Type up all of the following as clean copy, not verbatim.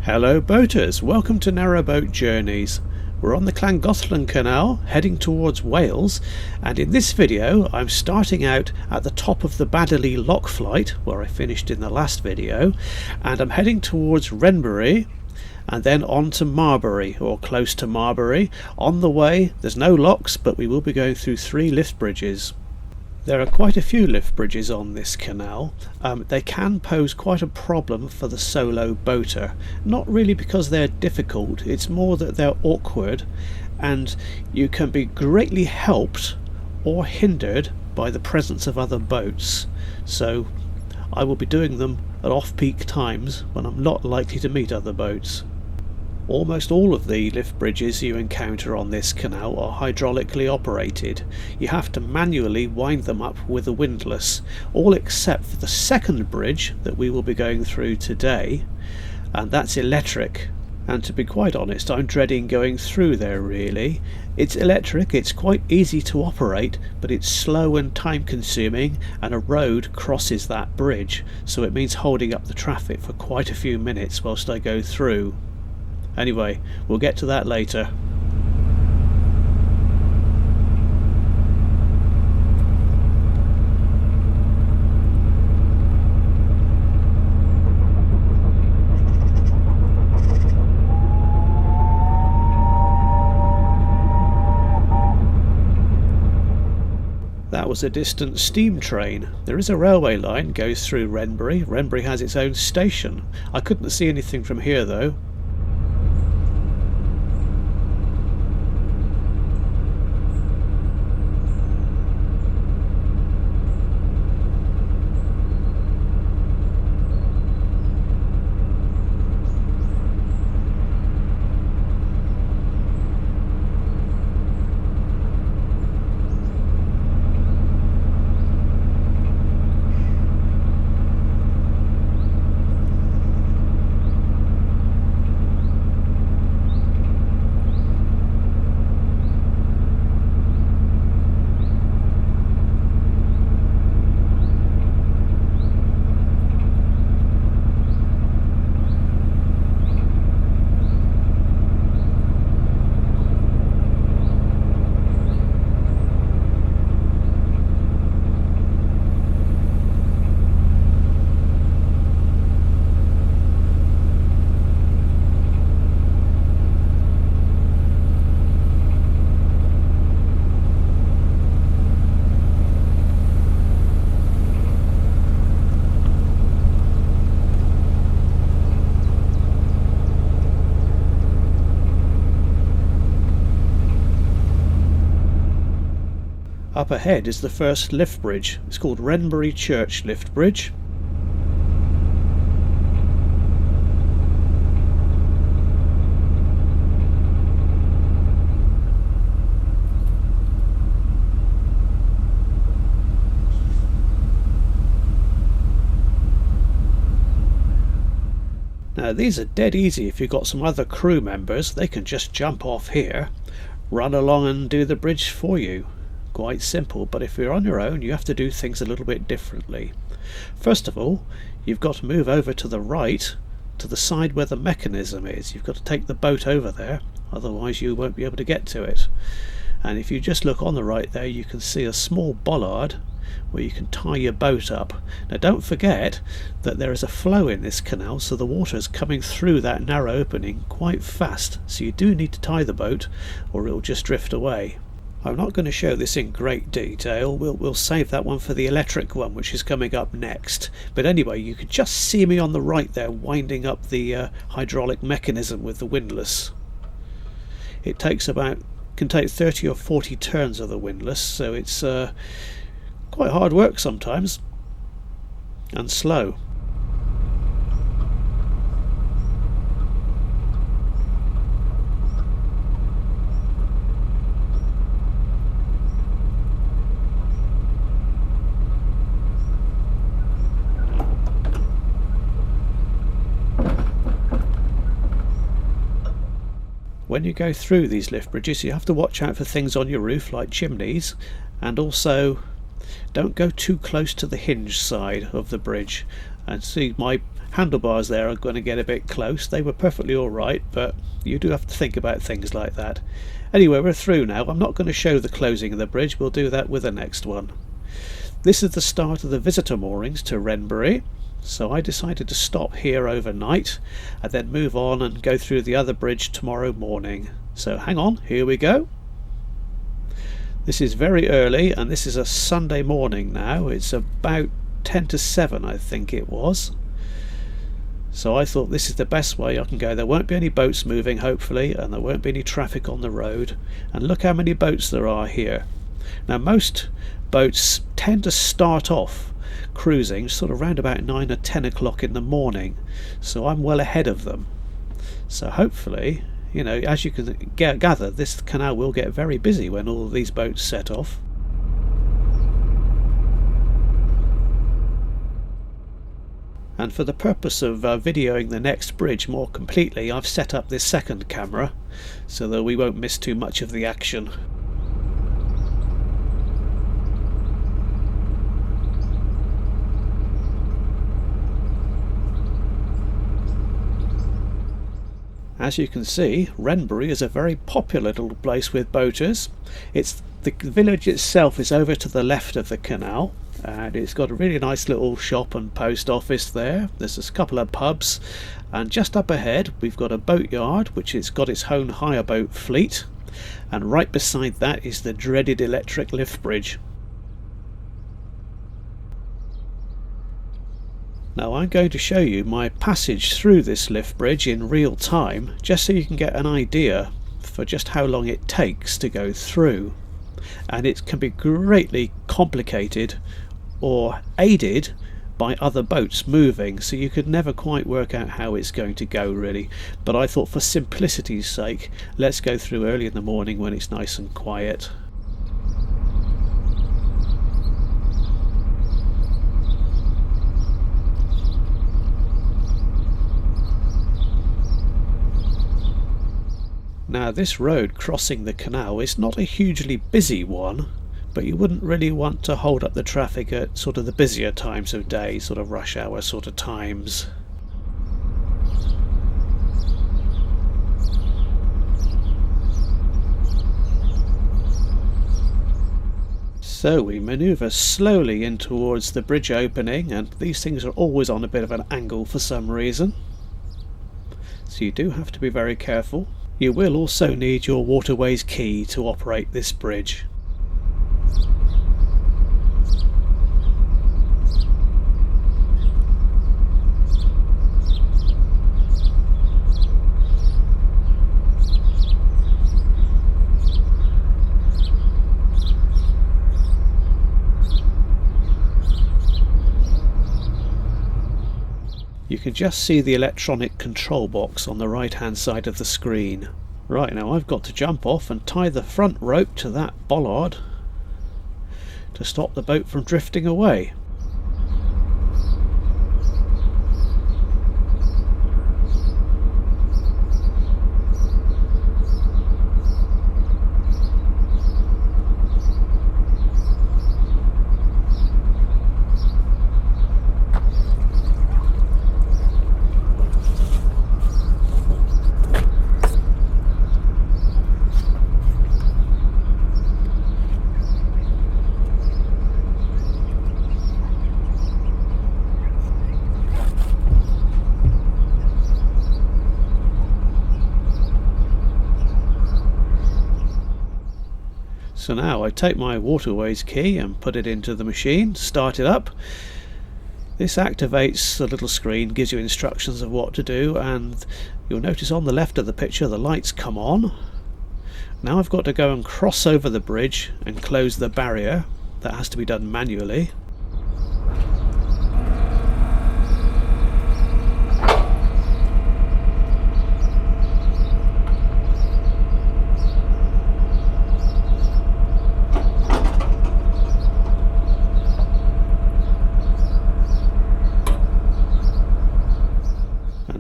Hello boaters, welcome to Narrowboat Journeys. We're on the Llangollen Canal heading towards Wales, and in this video I'm starting out at the top of the Baddiley lock flight where I finished in the last video, and I'm heading towards Renbury and then on to Marbury, or close to Marbury. On the way there's no locks, but we will be going through 3 lift bridges. There are quite a few lift bridges on this canal. They can pose quite a problem for the solo boater. Not really because they're difficult, it's more that they're awkward and you can be greatly helped or hindered by the presence of other boats. So I will be doing them at off-peak times when I'm not likely to meet other boats. Almost all of the lift bridges you encounter on this canal are hydraulically operated. You have to manually wind them up with a windlass, all except for the second bridge that we will be going through today, and that's electric. And to be quite honest, I'm dreading going through there really. It's electric, it's quite easy to operate, but it's slow and time consuming, and a road crosses that bridge, so it means holding up the traffic for quite a few minutes whilst I go through. Anyway, we'll get to that later. That was a distant steam train. There is a railway line goes through Renbury. Renbury has its own station. I couldn't see anything from here though. Up ahead is the first lift bridge. It's called Renbury Church Lift Bridge. Now these are dead easy if you've got some other crew members. They can just jump off here, run along and do the bridge for you. Quite simple, but if you're on your own you have to do things a little bit differently. First of all, you've got to move over to the right, to the side where the mechanism is. You've got to take the boat over there, otherwise you won't be able to get to it. And if you just look on the right there, you can see a small bollard where you can tie your boat up. Now don't forget that there is a flow in this canal, so the water is coming through that narrow opening quite fast, so you do need to tie the boat or it'll just drift away. I'm not going to show this in great detail, we'll save that one for the electric one which is coming up next. But anyway, you can just see me on the right there winding up the hydraulic mechanism with the windlass. It can take 30 or 40 turns of the windlass, so it's quite hard work sometimes, and slow. When you go through these lift bridges, you have to watch out for things on your roof like chimneys, and also don't go too close to the hinge side of the bridge. And see, my handlebars there are going to get a bit close. They were perfectly alright, but you do have to think about things like that. Anyway, we're through now. I'm not going to show the closing of the bridge, we'll do that with the next one. This is the start of the visitor moorings to Renbury, so I decided to stop here overnight and then move on and go through the other bridge tomorrow morning. So hang on, here we go. This is very early and this is a Sunday morning now. It's about 10 to 7 I think it was. So I thought this is the best way I can go. There won't be any boats moving hopefully, and there won't be any traffic on the road. And look how many boats there are here. Now most boats tend to start off cruising sort of round about 9 or 10 o'clock in the morning, so I'm well ahead of them. So hopefully, you know, as you can gather, this canal will get very busy when all of these boats set off. And for the purpose of videoing the next bridge more completely, I've set up this second camera so that we won't miss too much of the action. As you can see, Renbury is a very popular little place with boaters. The village itself is over to the left of the canal, and it's got a really nice little shop and post office there. There's a couple of pubs, and just up ahead we've got a boatyard which has got its own hire boat fleet, and right beside that is the dreaded electric lift bridge. Now I'm going to show you my passage through this lift bridge in real time, just so you can get an idea for just how long it takes to go through. And it can be greatly complicated or aided by other boats moving, so you could never quite work out how it's going to go really. But I thought for simplicity's sake, let's go through early in the morning when it's nice and quiet. Now this road crossing the canal is not a hugely busy one, but you wouldn't really want to hold up the traffic at sort of the busier times of day, sort of rush hour sort of times. So we manoeuvre slowly in towards the bridge opening, and these things are always on a bit of an angle for some reason, so you do have to be very careful. You will also need your waterways key to operate this bridge. You can just see the electronic control box on the right hand side of the screen. Right, now I've got to jump off and tie the front rope to that bollard to stop the boat from drifting away. So now I take my waterways key and put it into the machine, start it up. This activates the little screen, gives you instructions of what to do, and you'll notice on the left of the picture the lights come on. Now I've got to go and cross over the bridge and close the barrier. That has to be done manually.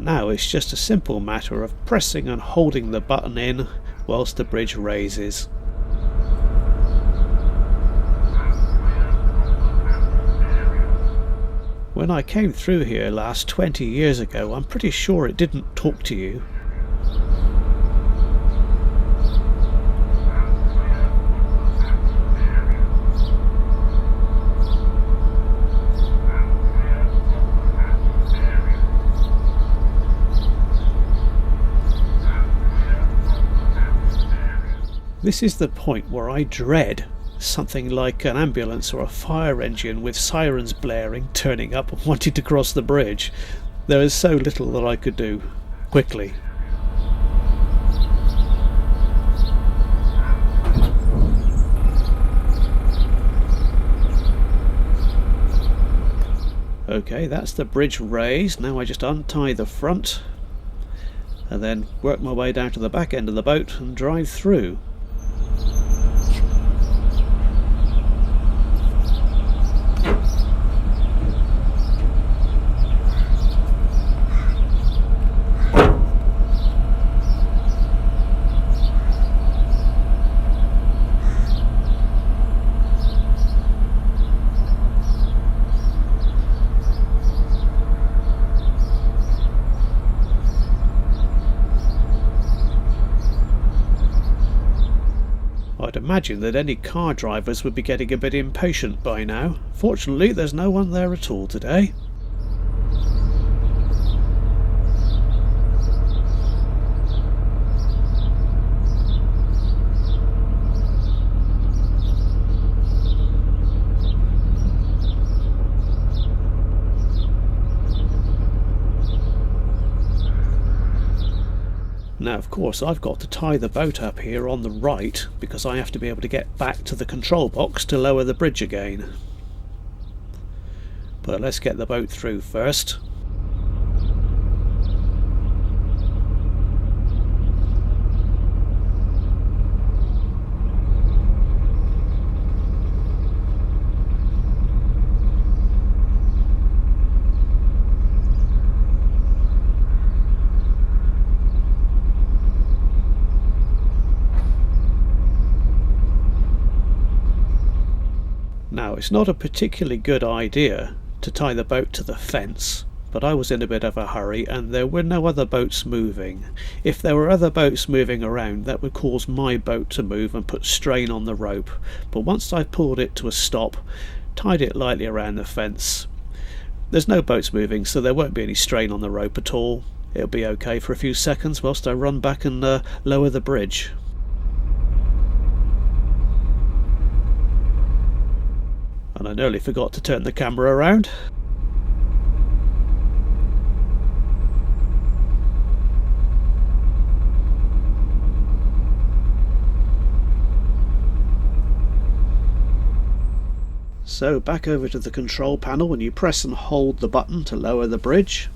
Now it's just a simple matter of pressing and holding the button in whilst the bridge raises. When I came through here last 20 years ago, I'm pretty sure it didn't talk to you. This is the point where I dread something like an ambulance or a fire engine with sirens blaring turning up and wanting to cross the bridge. There is so little that I could do quickly. Okay, that's the bridge raised. Now I just untie the front and then work my way down to the back end of the boat and drive through. I'd imagine that any car drivers would be getting a bit impatient by now. Fortunately, there's no one there at all today. Now, of course, I've got to tie the boat up here on the right because I have to be able to get back to the control box to lower the bridge again. But let's get the boat through first. Now, it's not a particularly good idea to tie the boat to the fence, but I was in a bit of a hurry and there were no other boats moving. If there were other boats moving around, that would cause my boat to move and put strain on the rope. But once I pulled it to a stop, tied it lightly around the fence, there's no boats moving, so there won't be any strain on the rope at all. It'll be okay for a few seconds whilst I run back and lower the bridge. And I nearly forgot to turn the camera around. So back over to the control panel and you press and hold the button to lower the bridge.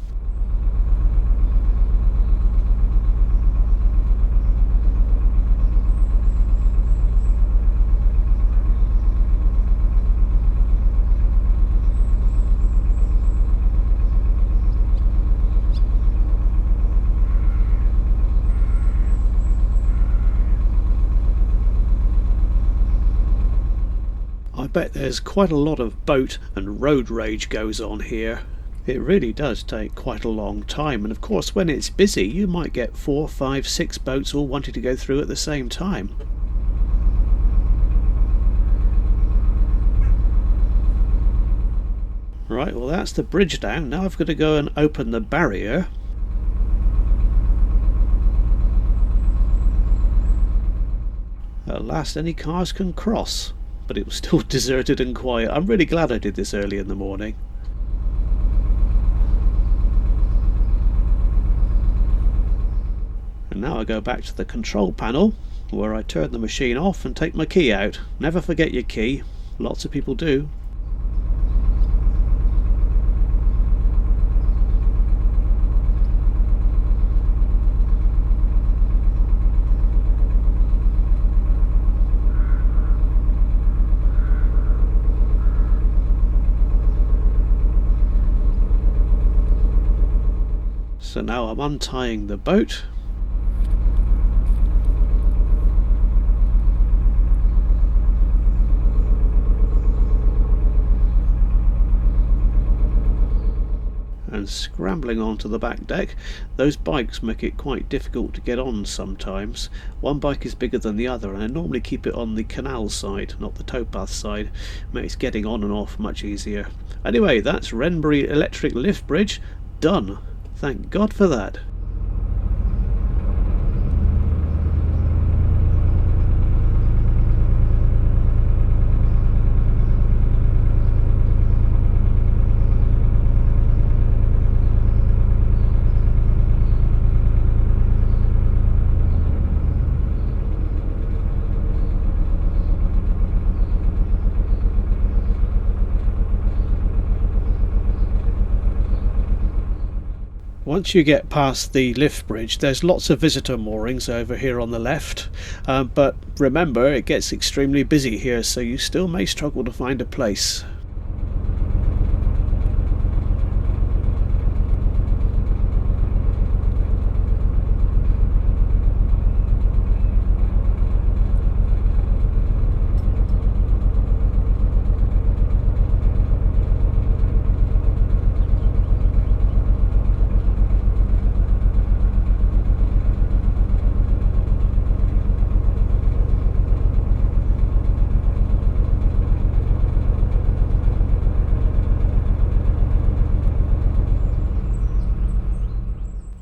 I bet there's quite a lot of boat and road rage goes on here. It really does take quite a long time, and of course when it's busy you might get 4, 5, 6 boats all wanting to go through at the same time. Right, well that's the bridge down. Now I've got to go and open the barrier. At last any cars can cross. But it was still deserted and quiet. I'm really glad I did this early in the morning. And now I go back to the control panel where I turn the machine off and take my key out. Never forget your key. Lots of people do. So now I'm untying the boat. and scrambling onto the back deck. Those bikes make it quite difficult to get on sometimes. One bike is bigger than the other, and I normally keep it on the canal side, not the towpath side. Makes getting on and off much easier. Anyway, that's Renbury electric lift bridge done. Thank God for that. Once you get past the lift bridge, there's lots of visitor moorings over here on the left, but remember, it gets extremely busy here, so you still may struggle to find a place.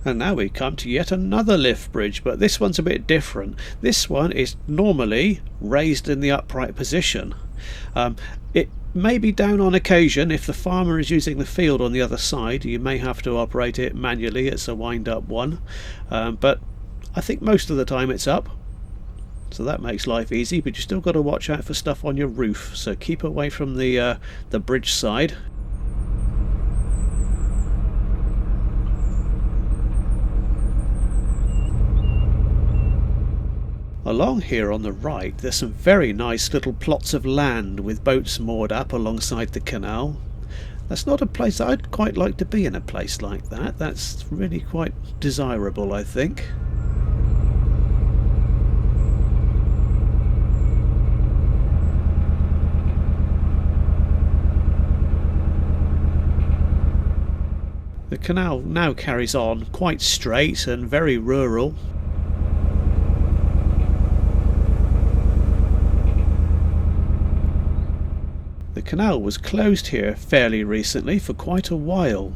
And now we come to yet another lift bridge, but this one's a bit different. This one is normally raised in the upright position. It may be down on occasion if the farmer is using the field on the other side. You may have to operate it manually. It's a wind-up one, but I think most of the time it's up. So that makes life easy, but you still got to watch out for stuff on your roof. So keep away from the bridge side. Along here on the right there's some very nice little plots of land with boats moored up alongside the canal. That's not a place I'd quite like to be, in a place like that. That's really quite desirable, I think. The canal now carries on quite straight and very rural. The canal was closed here fairly recently for quite a while.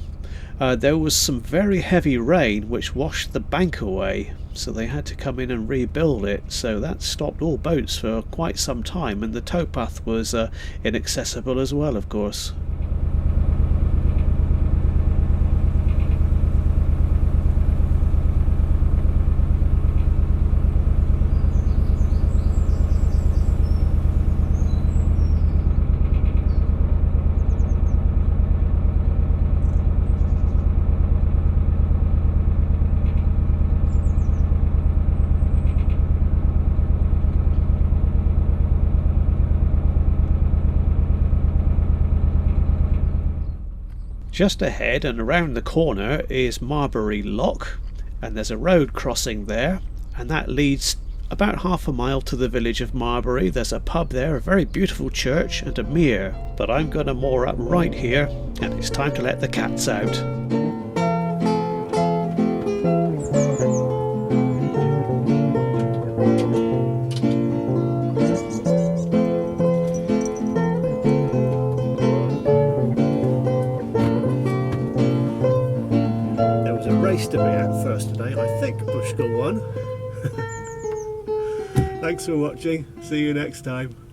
There was some very heavy rain which washed the bank away, so they had to come in and rebuild it, so that stopped all boats for quite some time, and the towpath was inaccessible as well, of course. Just ahead and around the corner is Marbury Lock, and there's a road crossing there, and that leads about half a mile to the village of Marbury. There's a pub there, a very beautiful church and a mere, but I'm going to moor up right here, and it's time to let the cats out. To be out first today, and I think Bushkill won. Thanks for watching, see you next time.